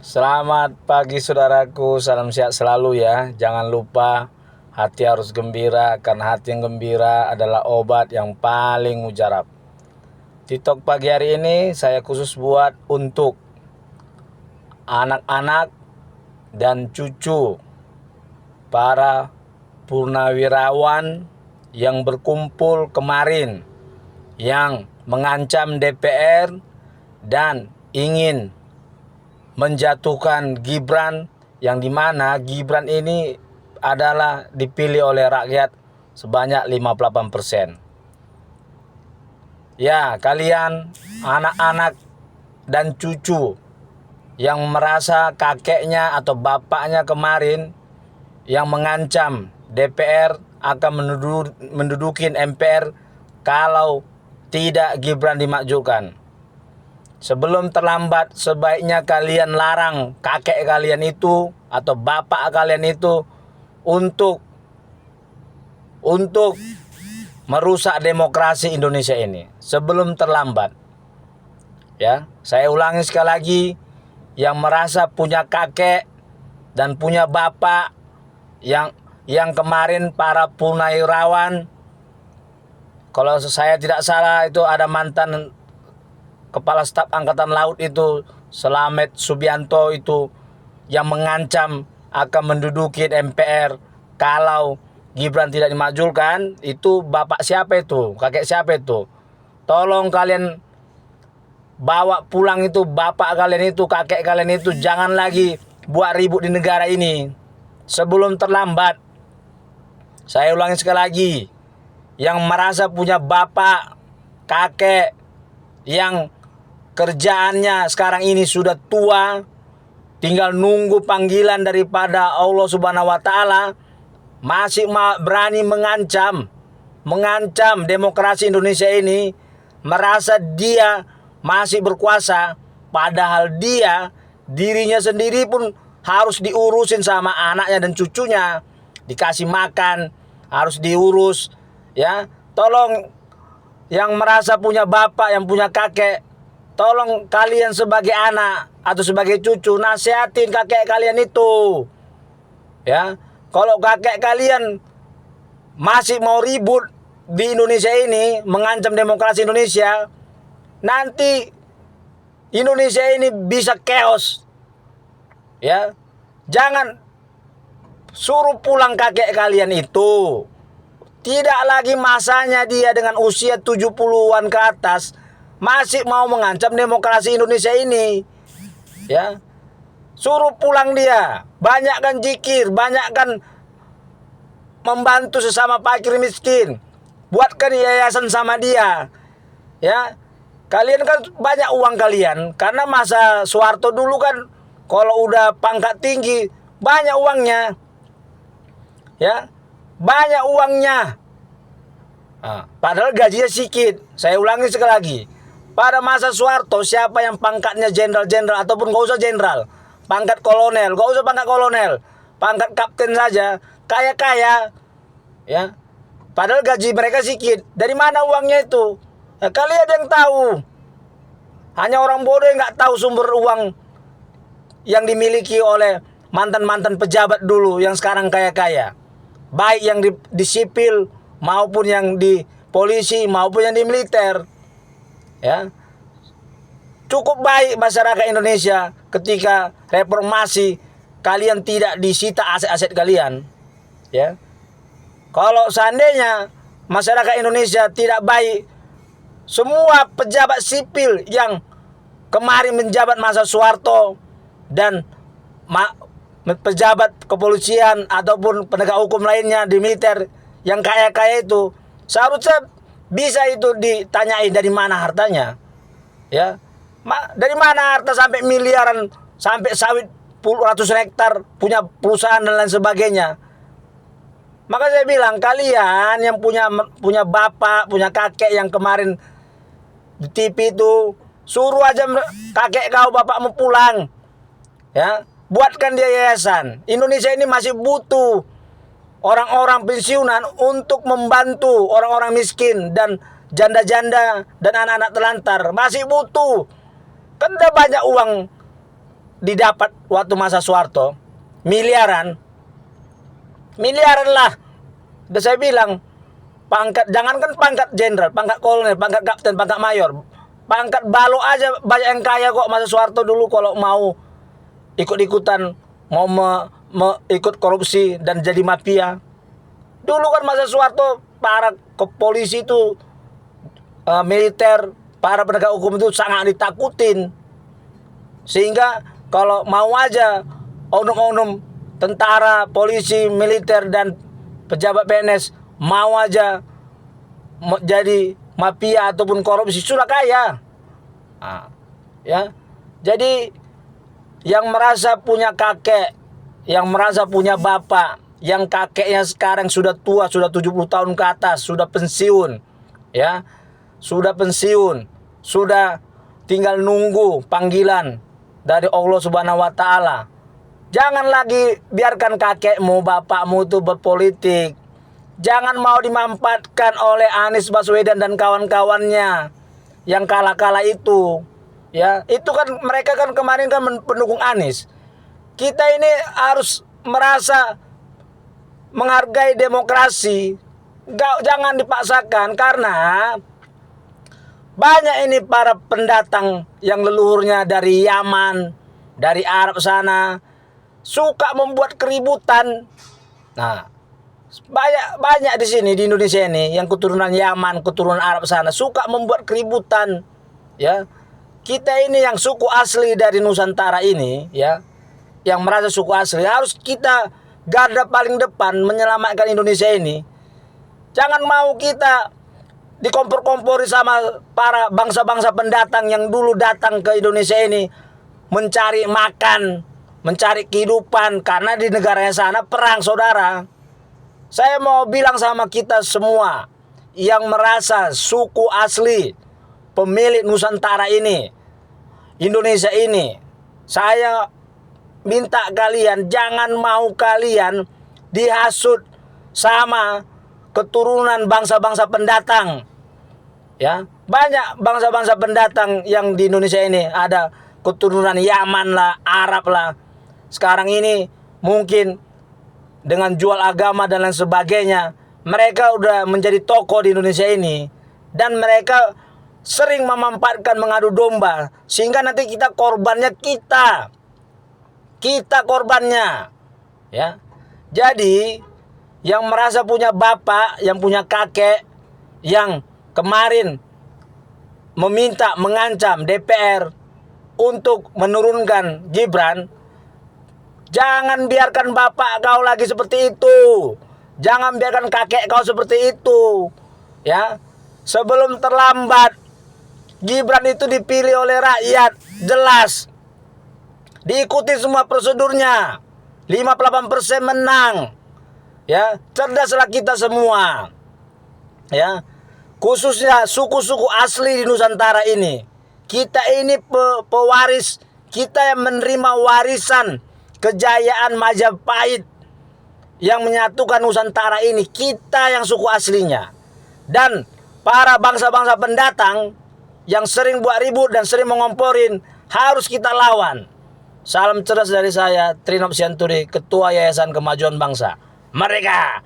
Selamat pagi saudaraku, salam sehat selalu ya. Jangan lupa hati harus gembira, karena hati yang gembira adalah obat yang paling mujarab. TikTok pagi hari ini saya khusus buat untuk anak-anak dan cucu para purnawirawan yang berkumpul kemarin, yang mengancam DPR dan ingin menjatuhkan Gibran, yang dimana Gibran ini adalah dipilih oleh rakyat sebanyak 58%. Ya, kalian anak-anak dan cucu yang merasa kakeknya atau bapaknya kemarin yang mengancam DPR akan mendudukin MPR kalau tidak Gibran dimajukan. Sebelum terlambat, sebaiknya kalian larang kakek kalian itu atau bapak kalian itu untuk merusak demokrasi Indonesia ini sebelum terlambat. Ya, saya ulangi sekali lagi, yang merasa punya kakek dan punya bapak yang kemarin para purnawirawan, kalau saya tidak salah itu ada mantan Kepala Staf Angkatan Laut itu, Slamet Subianto itu, yang mengancam akan menduduki MPR kalau Gibran tidak dimajukan. Itu bapak siapa itu? Kakek siapa itu? Tolong kalian bawa pulang itu bapak kalian itu, kakek kalian itu. Jangan lagi buat ribut di negara ini sebelum terlambat. Saya ulangi sekali lagi, yang merasa punya bapak, kakek yang kerjaannya sekarang ini sudah tua, tinggal nunggu panggilan daripada Allah Subhanahu wa Ta'ala, masih berani mengancam demokrasi Indonesia ini, merasa dia masih berkuasa, padahal dirinya sendiri pun harus diurusin sama anaknya dan cucunya, dikasih makan, harus diurus ya. Tolong yang merasa punya bapak, yang punya kakek, tolong kalian sebagai anak atau sebagai cucu nasihatin kakek kalian itu. Ya, kalau kakek kalian masih mau ribut di Indonesia ini, mengancam demokrasi Indonesia, nanti Indonesia ini bisa chaos. Ya, jangan suruh pulang kakek kalian itu. Tidak lagi masanya dia dengan usia 70-an ke atas masih mau mengancam demokrasi Indonesia ini. Ya, suruh pulang dia. Banyakkan zikir, banyakkan membantu sesama fakir miskin. Buatkan yayasan sama dia. Ya, kalian kan banyak uang kalian, karena masa Soeharto dulu kan kalau udah pangkat tinggi banyak uangnya. Ya, banyak uangnya. Padahal gajinya sedikit. Saya ulangi sekali lagi. Pada masa Soeharto, siapa yang pangkatnya jenderal-jenderal ataupun gak usah jenderal, pangkat kolonel, gak usah pangkat kolonel, pangkat kapten saja, kaya-kaya, ya. Padahal gaji mereka sedikit. Dari mana uangnya itu? Ya, kalian ada yang tahu. Hanya orang bodoh yang nggak tahu sumber uang yang dimiliki oleh mantan-mantan pejabat dulu yang sekarang kaya-kaya. Baik yang di sipil maupun yang di polisi maupun yang di militer. Ya. Cukup baik masyarakat Indonesia ketika reformasi kalian tidak disita aset-aset kalian. Ya. Kalau seandainya masyarakat Indonesia tidak baik, semua pejabat sipil yang kemarin menjabat masa Soeharto dan pejabat kepolisian ataupun penegak hukum lainnya di militer yang kaya-kaya itu, seharusnya bisa itu ditanyain dari mana hartanya. Ya, dari mana harta sampai miliaran, sampai sawit ratus hektar, punya perusahaan dan lain sebagainya. Maka saya bilang, kalian yang punya bapak, punya kakek yang kemarin di TV itu, suruh aja kakek kau, bapakmu pulang. Ya, buatkan dia yayasan. Indonesia ini masih butuh orang-orang pensiunan untuk membantu orang-orang miskin dan janda-janda dan anak-anak telantar. Masih butuh. Kan udah banyak uang didapat waktu masa Soeharto, miliaran lah. Udah saya bilang, pangkat, jangankan pangkat jenderal, pangkat kolonel, pangkat kapten, pangkat mayor, pangkat balo aja banyak yang kaya kok masa Soeharto dulu kalau mau ikut-ikutan, mau ikut korupsi dan jadi mafia. Dulu kan masa Soeharto para polisi itu, militer, para penegak hukum itu sangat ditakutin. Sehingga kalau mau aja oknum-oknum tentara, polisi, militer, dan pejabat PNS mau aja jadi mafia ataupun korupsi sudah kaya. Nah, ya. Jadi yang merasa punya kakek, yang merasa punya bapak, yang kakeknya sekarang sudah tua, sudah 70 tahun ke atas, sudah pensiun, ya. Sudah pensiun, sudah tinggal nunggu panggilan dari Allah Subhanahu wa taala. Jangan lagi biarkan kakekmu, bapakmu itu berpolitik. Jangan mau dimanfaatkan oleh Anies Baswedan dan kawan-kawannya yang kala-kala itu. Ya, itu kan mereka kan kemarin kan pendukung Anies. Kita ini harus merasa menghargai demokrasi. Jangan dipaksakan, karena banyak ini para pendatang yang leluhurnya dari Yaman, dari Arab sana, suka membuat keributan. Nah, banyak di sini di Indonesia ini yang keturunan Yaman, keturunan Arab sana suka membuat keributan. Ya, kita ini yang suku asli dari Nusantara ini, ya, yang merasa suku asli, harus kita garda paling depan menyelamatkan Indonesia ini. Jangan mau kita dikompor-kompori sama para bangsa-bangsa pendatang yang dulu datang ke Indonesia ini mencari makan, mencari kehidupan, karena di negaranya sana perang, saudara. Saya mau bilang sama kita semua yang merasa suku asli, pemilik Nusantara ini, Indonesia ini, saya minta kalian jangan mau kalian dihasut sama keturunan bangsa-bangsa pendatang. Ya, banyak bangsa-bangsa pendatang yang di Indonesia ini, ada keturunan Yaman lah, Arab lah. Sekarang ini mungkin dengan jual agama dan lain sebagainya, mereka udah menjadi tokoh di Indonesia ini, dan mereka sering memanfaatkan, mengadu domba, sehingga nanti kita korbannya, kita korbannya. Ya, jadi yang merasa punya bapak, yang punya kakek, yang kemarin meminta, mengancam DPR untuk menurunkan Gibran, jangan biarkan bapak kau lagi seperti itu. Jangan biarkan kakek kau seperti itu. Ya, sebelum terlambat. Gibran itu dipilih oleh rakyat, jelas. Diikuti semua prosedurnya. 58% menang. Ya, cerdaslah kita semua. Ya, khususnya suku-suku asli di Nusantara ini. Kita ini pewaris, kita yang menerima warisan kejayaan Majapahit yang menyatukan Nusantara ini. Kita yang suku aslinya. Dan para bangsa-bangsa pendatang yang sering buat ribut dan sering mengomporin, harus kita lawan. Salam cerdas dari saya, Trinop Sianturi, Ketua Yayasan Kemajuan Bangsa. Mereka.